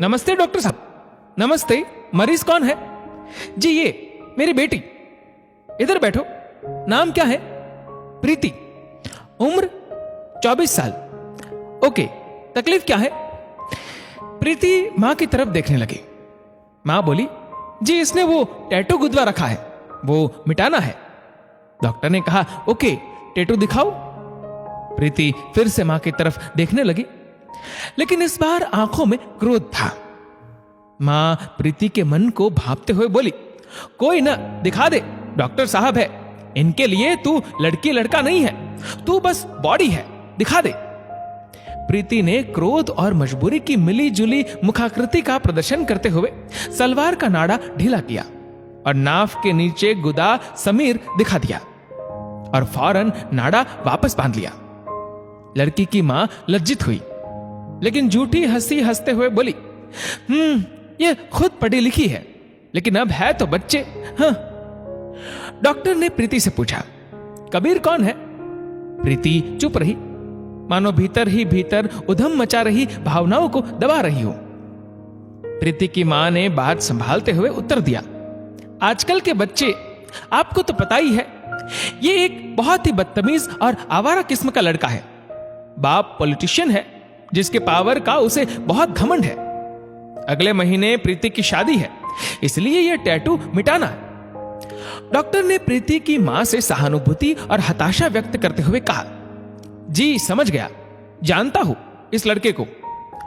नमस्ते डॉक्टर साहब। नमस्ते। मरीज कौन है? जी ये मेरी बेटी। इधर बैठो। नाम क्या है? प्रीति। उम्र 24 साल। ओके, तकलीफ क्या है? प्रीति मां की तरफ देखने लगी। मां बोली, जी इसने वो टैटू गुदवा रखा है, वो मिटाना है। डॉक्टर ने कहा, ओके टैटू दिखाओ। प्रीति फिर से मां की तरफ देखने लगी, लेकिन इस बार आंखों में क्रोध था। मां प्रीति के मन को भांपते हुए बोली, कोई ना, दिखा दे, डॉक्टर साहब है, इनके लिए तू लड़की लड़का नहीं है, तू बस बॉडी है, दिखा दे। प्रीति ने क्रोध और मजबूरी की मिली जुली मुखाकृति का प्रदर्शन करते हुए सलवार का नाड़ा ढीला किया और नाफ के नीचे गुदा समीर दिखा दिया और फौरन नाड़ा वापस बांध लिया। लड़की की मां लज्जित हुई, लेकिन झूठी हंसी हंसते हुए बोली, ये खुद पढ़ी लिखी है, लेकिन अब है तो बच्चे। हाँ। डॉक्टर ने प्रीति से पूछा, कबीर कौन है? प्रीति चुप रही, मानो भीतर ही भीतर उधम मचा रही भावनाओं को दबा रही हो। प्रीति की मां ने बात संभालते हुए उत्तर दिया, आजकल के बच्चे, आपको तो पता ही है, ये एक बहुत ही बदतमीज और आवारा किस्म का लड़का है। बाप पॉलिटिशियन है, जिसके पावर का उसे बहुत घमंड है। अगले महीने प्रीति की शादी है, इसलिए यह टैटू मिटाना है। डॉक्टर ने प्रीति की मां से सहानुभूति और हताशा व्यक्त करते हुए कहा, जी समझ गया, जानता हूं इस लड़के को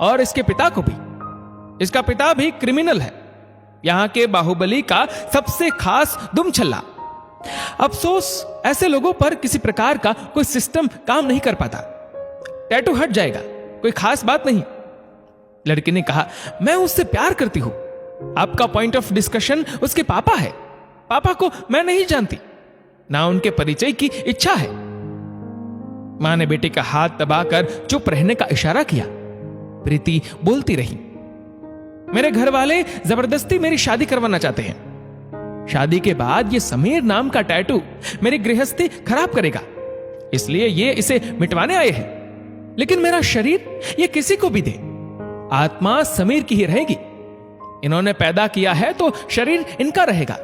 और इसके पिता को भी। इसका पिता भी क्रिमिनल है, यहां के बाहुबली का सबसे खास दुमछल्ला। अफसोस ऐसे लोगों पर किसी प्रकार का कोई सिस्टम काम नहीं कर पाता। टैटू हट जाएगा, कोई खास बात नहीं। लड़की ने कहा, मैं उससे प्यार करती हूं। आपका पॉइंट ऑफ डिस्कशन उसके पापा है। पापा को मैं नहीं जानती, ना उनके परिचय की इच्छा है। मां ने बेटे का हाथ दबाकर चुप रहने का इशारा किया। प्रीति बोलती रही, मेरे घर वाले जबरदस्ती मेरी शादी करवाना चाहते हैं। शादी के बाद ये समीर नाम का टैटू मेरी गृहस्थी खराब करेगा, इसलिए ये इसे मिटवाने आए हैं। लेकिन मेरा शरीर ये किसी को भी दे, आत्मा समीर की ही रहेगी। इन्होंने पैदा किया है तो शरीर इनका रहेगा।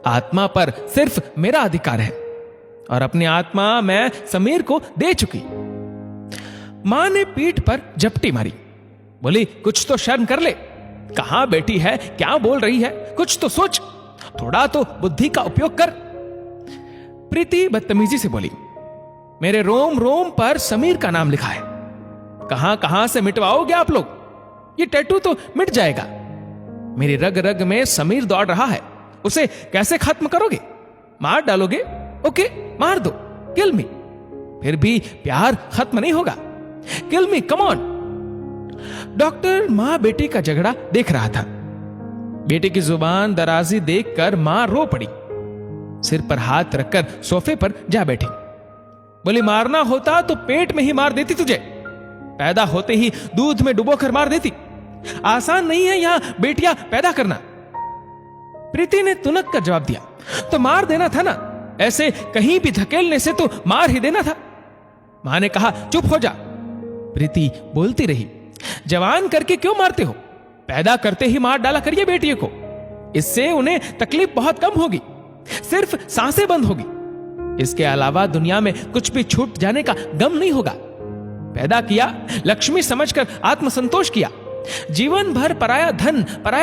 आत्मा पर सिर्फ मेरा अधिकार है और अपनी आत्मा मैं समीर को दे चुकी। मां ने पीठ पर झपटी मारी, बोली, कुछ तो शर्म कर ले। कहां बेटी है, क्या बोल रही है, कुछ तो सोच, थोड़ा तो बुद्धि का उपयोग कर। प्रीति बदतमीजी से बोली, मेरे रोम रोम पर समीर का नाम लिखा है, कहां कहां से मिटवाओगे आप लोग? ये टैटू तो मिट जाएगा। मेरी रग रग में समीर दौड़ रहा है, उसे कैसे खत्म करोगे? मार डालोगे? ओके, मार दो, किल मी। फिर भी प्यार खत्म नहीं होगा। किल मी, कम ऑन। डॉक्टर मां बेटी का झगड़ा देख रहा था। बेटे की जुबान दराजी देखकर मां रो पड़ी, सिर पर हाथ रखकर सोफे पर जा बैठी। बोली, मारना होता तो पेट में ही मार देती तुझे, पैदा होते ही दूध में डुबोकर मार देती। आसान नहीं है यहां बेटियां पैदा करना। प्रीति ने तुनक कर जवाब दिया, तो मार देना था ना, ऐसे कहीं भी धकेलने से तो मार ही देना था। मां ने कहा, चुप हो जा। प्रीति बोलती रही, जवान करके क्यों मारते हो? पैदा करते ही मार डाला करिए बेटियों को, इससे उन्हें तकलीफ बहुत कम होगी, सिर्फ सांसें बंद होगी। इसके अलावा दुनिया में कुछ भी छूट जाने का गम नहीं होगा। पैदा किया, लक्ष्मी समझकर आत्मसंतोष किया, जीवन भर पराया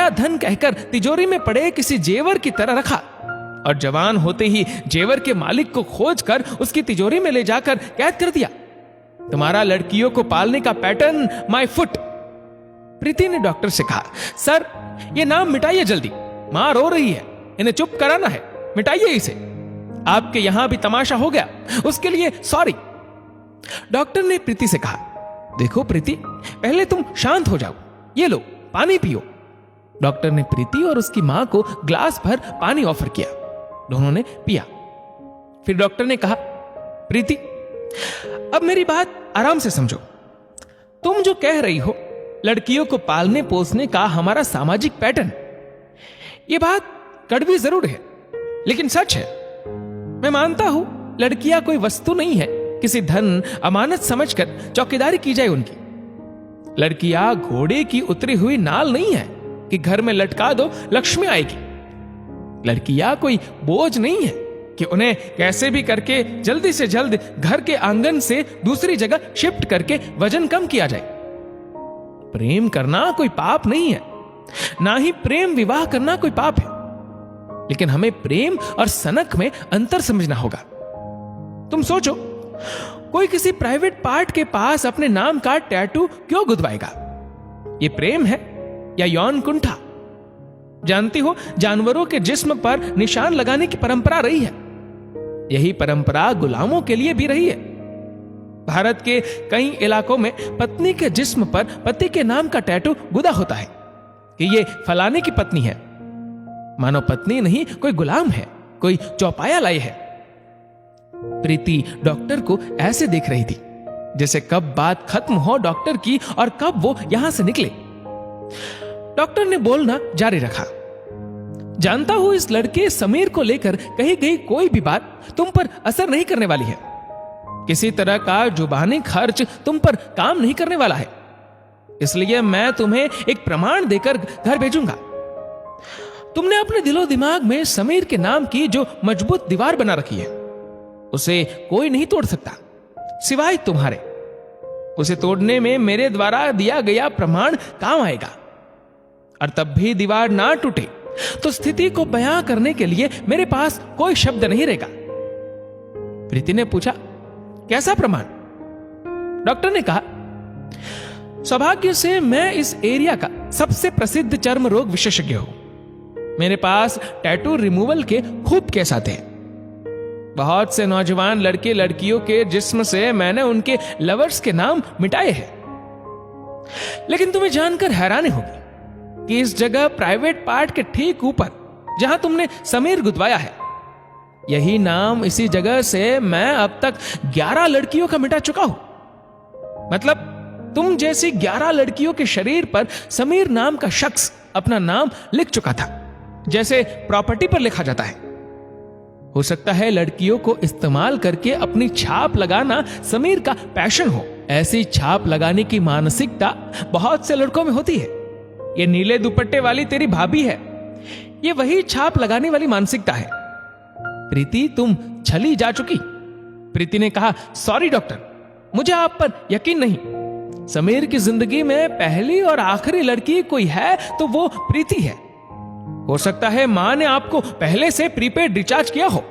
धन कहकर तिजोरी में पड़े किसी जेवर की तरह रखा, और जवान होते ही जेवर के मालिक को खोजकर उसकी तिजोरी में ले जाकर कैद कर दिया। तुम्हारा लड़कियों को पालने का पैटर्न माय फुट। प्रीति ने डॉक्टर से कहा, सर ये नाम मिटाइए जल्दी, मां रो रही है, इन्हें चुप कराना है, मिटाइए इसे। आपके यहां भी तमाशा हो गया, उसके लिए सॉरी। डॉक्टर ने प्रीति से कहा, देखो प्रीति, पहले तुम शांत हो जाओ, ये लो पानी पियो। डॉक्टर ने प्रीति और उसकी मां को ग्लास भर पानी ऑफर किया। दोनों ने पिया। फिर डॉक्टर ने कहा, प्रीति अब मेरी बात आराम से समझो। तुम जो कह रही हो लड़कियों को पालने पोसने का हमारा सामाजिक पैटर्न, यह बात कड़वी जरूर है, लेकिन सच है। मैं मानता हूं लड़कियां कोई वस्तु नहीं है, किसी धन अमानत समझकर चौकीदारी की जाए उनकी। लड़कियां घोड़े की उतरी हुई नाल नहीं है कि घर में लटका दो लक्ष्मी आएगी। लड़कियां कोई बोझ नहीं है कि उन्हें कैसे भी करके जल्दी से जल्द घर के आंगन से दूसरी जगह शिफ्ट करके वजन कम किया जाए। प्रेम करना कोई पाप नहीं है, ना ही प्रेम विवाह करना कोई पाप है, लेकिन हमें प्रेम और सनक में अंतर समझना होगा। तुम सोचो, कोई किसी प्राइवेट पार्ट के पास अपने नाम का टैटू क्यों गुदवाएगा? ये प्रेम है या यौन कुंठा? जानती हो, जानवरों के जिस्म पर निशान लगाने की परंपरा रही है। यही परंपरा गुलामों के लिए भी रही है। भारत के कई इलाकों में पत्नी के जिस्म पर पति के नाम का टैटू गुदा होता है कि ये फलाने की पत्नी है, मानो पत्नी नहीं कोई गुलाम है, कोई चौपाया लाई है। प्रीति डॉक्टर को ऐसे देख रही थी जैसे कब बात खत्म हो डॉक्टर की और कब वो यहां से निकले। डॉक्टर ने बोलना जारी रखा। जानता हूं इस लड़के समीर को लेकर कही गई कोई भी बात तुम पर असर नहीं करने वाली है। किसी तरह का जुबानी खर्च तुम पर काम नहीं करने वाला है, इसलिए मैं तुम्हें एक प्रमाण देकर घर भेजूंगा। तुमने अपने दिलो दिमाग में समीर के नाम की जो मजबूत दीवार बना रखी है, उसे कोई नहीं तोड़ सकता सिवाय तुम्हारे। उसे तोड़ने में मेरे द्वारा दिया गया प्रमाण काम आएगा। और तब भी दीवार ना टूटे तो स्थिति को बयां करने के लिए मेरे पास कोई शब्द नहीं रहेगा। प्रीति ने पूछा, कैसा प्रमाण? डॉक्टर ने कहा, सौभाग्य से मैं इस एरिया का सबसे प्रसिद्ध चर्म रोग विशेषज्ञ हूं। मेरे पास टैटू रिमूवल के खूब केस आते हैं। बहुत से नौजवान लड़के लड़कियों के जिस्म से मैंने उनके लवर्स के नाम मिटाए हैं। लेकिन तुम्हें जानकर हैरानी होगी कि इस जगह प्राइवेट पार्ट के ठीक ऊपर जहां तुमने समीर गुदवाया है, यही नाम इसी जगह से मैं अब तक 11 लड़कियों का मिटा चुका हूं। मतलब तुम जैसी 11 लड़कियों के शरीर पर समीर नाम का शख्स अपना नाम लिख चुका था, जैसे प्रॉपर्टी पर लिखा जाता है। हो सकता है लड़कियों को इस्तेमाल करके अपनी छाप लगाना समीर का पैशन हो। ऐसी छाप लगाने की मानसिकता बहुत से लड़कों में होती है। ये नीले दुपट्टे वाली तेरी भाभी है, ये वही छाप लगाने वाली मानसिकता है। प्रीति, तुम छली जा चुकी। प्रीति ने कहा, सॉरी डॉक्टर, मुझे आप पर यकीन नहीं। समीर की जिंदगी में पहली और आखिरी लड़की कोई है तो वो प्रीति है। हो सकता है मां ने आपको पहले से प्रीपेड रिचार्ज किया हो।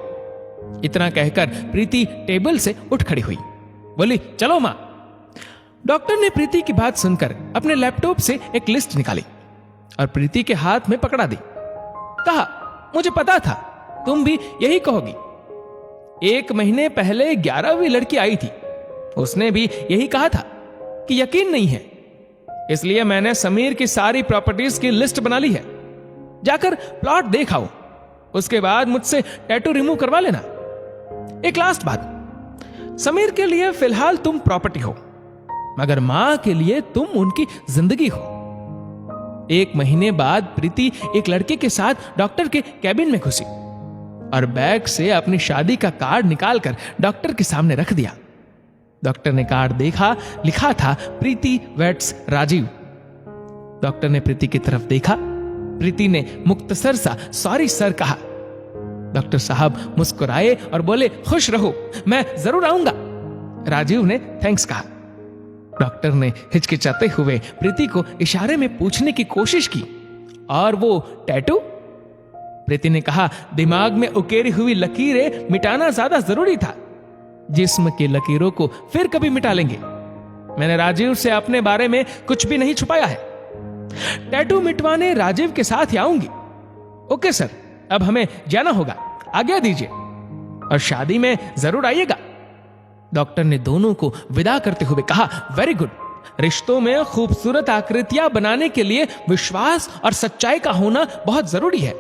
इतना कहकर प्रीति टेबल से उठ खड़ी हुई, बोली, चलो मां। डॉक्टर ने प्रीति की बात सुनकर अपने लैपटॉप से एक लिस्ट निकाली और प्रीति के हाथ में पकड़ा दी। कहा, मुझे पता था तुम भी यही कहोगी। 1 महीने पहले 11वीं लड़की आई थी, उसने भी यही कहा था कि यकीन नहीं है। इसलिए मैंने समीर की सारी प्रॉपर्टीज की लिस्ट बना ली है। जाकर प्लॉट देख आओ, उसके बाद मुझसे टैटू रिमूव करवा लेना। एक लास्ट बात, समीर के लिए फिलहाल तुम प्रॉपर्टी हो, मगर मां के लिए तुम उनकी जिंदगी हो। 1 महीने बाद प्रीति एक लड़के के साथ डॉक्टर के कैबिन में घुसी और बैग से अपनी शादी का कार्ड निकालकर डॉक्टर के सामने रख दिया। डॉक्टर ने कार्ड देखा, लिखा था प्रीति वेट्स राजीव। डॉक्टर ने प्रीति की तरफ देखा। प्रीति ने मुख्तसर सा सॉरी सर कहा। डॉक्टर साहब मुस्कुराए और बोले, खुश रहो, मैं जरूर आऊंगा। राजीव ने थैंक्स कहा। डॉक्टर ने हिचकिचाते हुए प्रीति को इशारे में पूछने की कोशिश की, और वो टैटू? प्रीति ने कहा, दिमाग में उकेरी हुई लकीरें मिटाना ज्यादा जरूरी था। जिस्म की लकीरों को फिर कभी मिटा लेंगे। मैंने राजीव से अपने बारे में कुछ भी नहीं छुपाया है। टैटू मिटवाने राजीव के साथ ही आऊंगी। ओके सर, अब हमें जाना होगा, आज्ञा दीजिए, और शादी में जरूर आइएगा। डॉक्टर ने दोनों को विदा करते हुए कहा, वेरी गुड। रिश्तों में खूबसूरत आकृतियां बनाने के लिए विश्वास और सच्चाई का होना बहुत जरूरी है।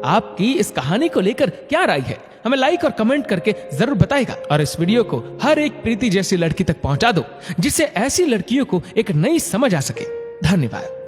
आपकी इस कहानी को लेकर क्या राय है, हमें लाइक और कमेंट करके जरूर बताएगा। और इस वीडियो को हर एक प्रीति जैसी लड़की तक पहुंचा दो, जिससे ऐसी लड़कियों को एक नई समझ आ सके। धन्यवाद।